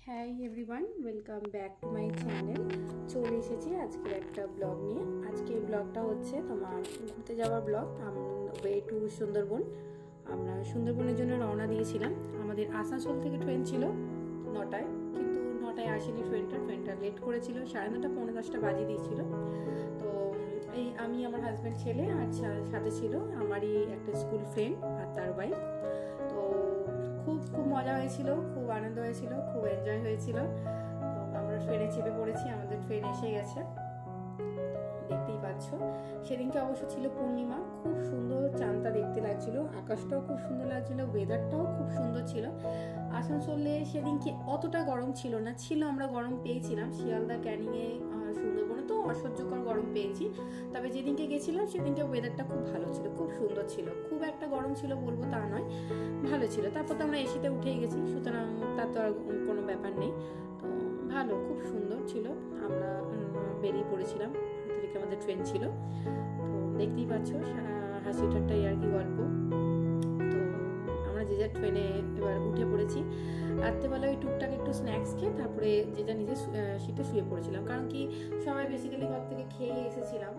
Hi everyone, welcome back to my channel. চলে এসেছি আজকের একটা ব্লগ নিয়ে। আজকে এই ব্লগটা হচ্ছে তোমার ঘুরতে যাওয়ার ব্লগ। Way to Sundarban. আমরা সুন্দরবনের জন্য রওনা দিয়েছিলাম। আমাদের আসানসোল থেকে ট্রেন ছিল 9টায়, কিন্তু 9টায় আসেনি ট্রেনটা লেট করেছিল, 9:30 পৌনে 10টা বাজিয়ে দিয়েছিল। তো এই আমি, আমার হাজব্যান্ড, ছেলে আর সাথে ছিল আমারই একটা স্কুল ফ্রেন্ড আর তার ওয়াইফ। তো খুব মজা হয়েছিল, খুব আনন্দ হয়েছিল, খুব এনজয় হয়েছিল। তো আমরা ট্রেনে চেপে পড়েছি, আমাদের ট্রেন এসে গেছে, দেখতেই পাচ্ছ। সেদিনকে অবশ্য ছিল পূর্ণিমা, খুব সুন্দর চাঁদটা দেখতে লাগছিল, আকাশটাও খুব সুন্দর লাগছিল, ওয়েদারটাও খুব সুন্দর ছিল। আসানসোলে সেদিনকে অতটা গরম ছিল না, আমরা গরম পেয়েছিলাম। শিয়ালদা, ক্যানিংয়ে, সুন্দরবনে তো অসহ্যকর গরম পেয়েছি। তবে যেদিনকে গেছিলাম সেদিনকে ওয়েদারটা খুব ভালো ছিল, খুব সুন্দর ছিল। খুব একটা গরম ছিল বলবো তা নয়, ভালো ছিল। তারপর তো আমরা এসিতে উঠেই গেছি, সুতরাং তার তো আর কোনো ব্যাপার নেই। তো ভালো, খুব সুন্দর ছিল। আমরা বেরিয়ে পড়েছিলাম, থেকে আমাদের ট্রেন ছিল। তো দেখতেই পাচ্ছ, হাসি ঠাট্টা আর কি গল্প। তো আমরা যে যার ট্রেনে এবার উঠে পড়েছি। রাত্রেবেলা ওই টুকটাক একটু স্ন্যাক্স খেয়ে তারপরে যে যা নিজের সিটে শুয়ে পড়েছিলাম, কারণ কি সবাই বেসিক্যালি ঘর থেকে খেয়ে এসেছিলাম।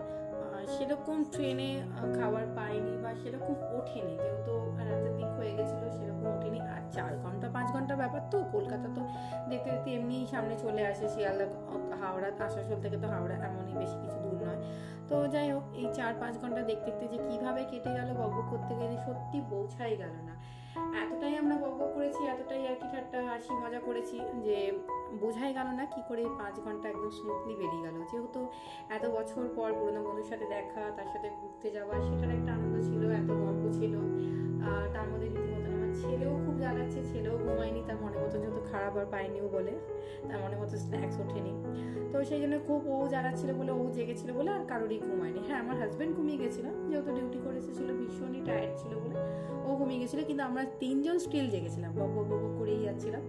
সেরকম ট্রেনে খাবার পাইনি বা সেরকম ওঠেনি, যেহেতু রাতের দিক হয়ে গেছিল, সেরকম ওঠেনি। আর 4 ঘন্টা 5 ঘন্টার ব্যাপার তো, কলকাতা তো দেখতে দেখতে এমনিই সামনে চলে আসে। শিয়ালদা, হাওড়া, আসানসোল থেকে তো হাওড়া এমনই বেশি কিছু দূর নয়। তো যাই হোক, এই 4-5 ঘন্টা দেখতে দেখতে যে কিভাবে কেটে গেল বকবক করতে গেলে, সত্যি বোঝাই গেল না। এতটাই আমরা বকবক করেছি, এতটাই আর কি ঠাট্টা হাসি মজা করেছি যে বোঝাই গেল না কি করে 5 ঘন্টা একদম স্মুথলি বেরিয়ে গেল। যেহেতু এত বছর পর পুরোনো বন্ধুর সাথে দেখা, তার সাথে ঘুরতে যাওয়া, সেটার একটা আনন্দ ছিল, এত গল্প ছিল। তার মধ্যে রীতিমতন আমার ছেলেও খুব জ্বালাচ্ছে, ছেলেও ঘুমায়নি তার মনের মতো, যেহেতু খারাপ আর পাইনিও বলে তার মনের মতো স্ন্যাক্স ওঠেনি। তো সেই জন্য খুব ও জ্বালাচ্ছিল বলে, ও জেগেছিল বলে আর কারোরই ঘুমায়নি। হ্যাঁ, আমার হাজব্যান্ড ঘুমিয়ে গেছিল, যেহেতু ডিউটি করে এসেছিল, ভীষণই টায়ার্ড ছিল বলে ও ঘুমিয়ে গেছিল। কিন্তু আমরা 3 জন স্টিল জেগেছিলাম, বক করেই যাচ্ছিলাম।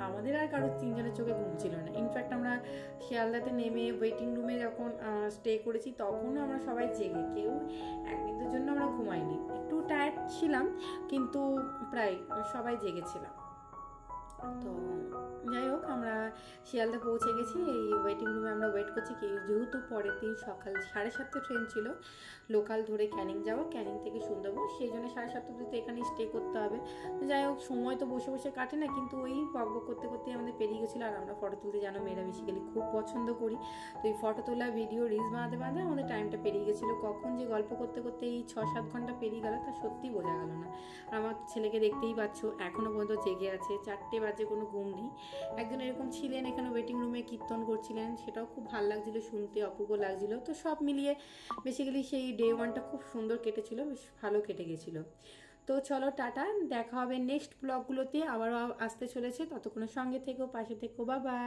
আমাদের আর কারোর 3 জনের চোখে ঘুম ছিল না। ইনফ্যাক্ট আমরা শিয়ালদাতে নেমে ওয়েটিং রুমে যখন স্টে করেছি, তখনও আমরা সবাই জেগে, কেউ 1 মিনিটের জন্য আমরা ঘুমাইনি। একটু টায়ার্ড ছিলাম, কিন্তু প্রায় সবাই জেগেছিলাম। তো যাই হোক, আমরা শিয়ালদা পৌঁছে গেছি। এই ওয়েটিং রুমে আমরা ওয়েট করছি, যেহেতু পরের দিন সকাল 7:30 ট্রেন ছিল লোকাল ধরে ক্যানিং যাওয়া, ক্যানিং থেকে সুন্দরবন, সেই জন্য 7:30 পর্যন্ত এখানে স্টে করতে হবে। যাই হোক, সময় তো বসে বসে কাটে না, কিন্তু ওই বকবক করতে করতে আমাদের পেরিয়ে গেছিলো। আর আমরা ফটো তুলতে জানো, মেয়েরা বেসিক্যালি খুব পছন্দ করি। তো এই ফটো তোলা, ভিডিও, রিলস বানাতে বানাতে আমাদের টাইমটা পেরিয়ে গেছিলো। কখন যে গল্প করতে করতে এই 6-7 ঘন্টা পেরিয়ে গেল তা সত্যি বোঝা গেল না। আর আমার ছেলেকে দেখতেই পাচ্ছ, এখনো পর্যন্ত জেগে আছে, 4টে বাজে, কোনো ঘুম নেই। একজন এরকম ছিলেন এখানে ওয়েটিং রুমে, কীর্তন করছিলেন, সেটাও খুব ভালো লাগছিল শুনতে, অপূর্ব লাগছিল। তো সব মিলিয়ে বেসিক্যালি সেই ডে 1টা খুব সুন্দর কেটেছিল, বেশ ভালো কেটে গেছিলো। তো চলো, টাটা, দেখা হবে নেক্সট ব্লগগুলোতে, আবারও আসতে চলেছে। ততক্ষণের সঙ্গে থেকো, পাশে থেকো, বাই বাই।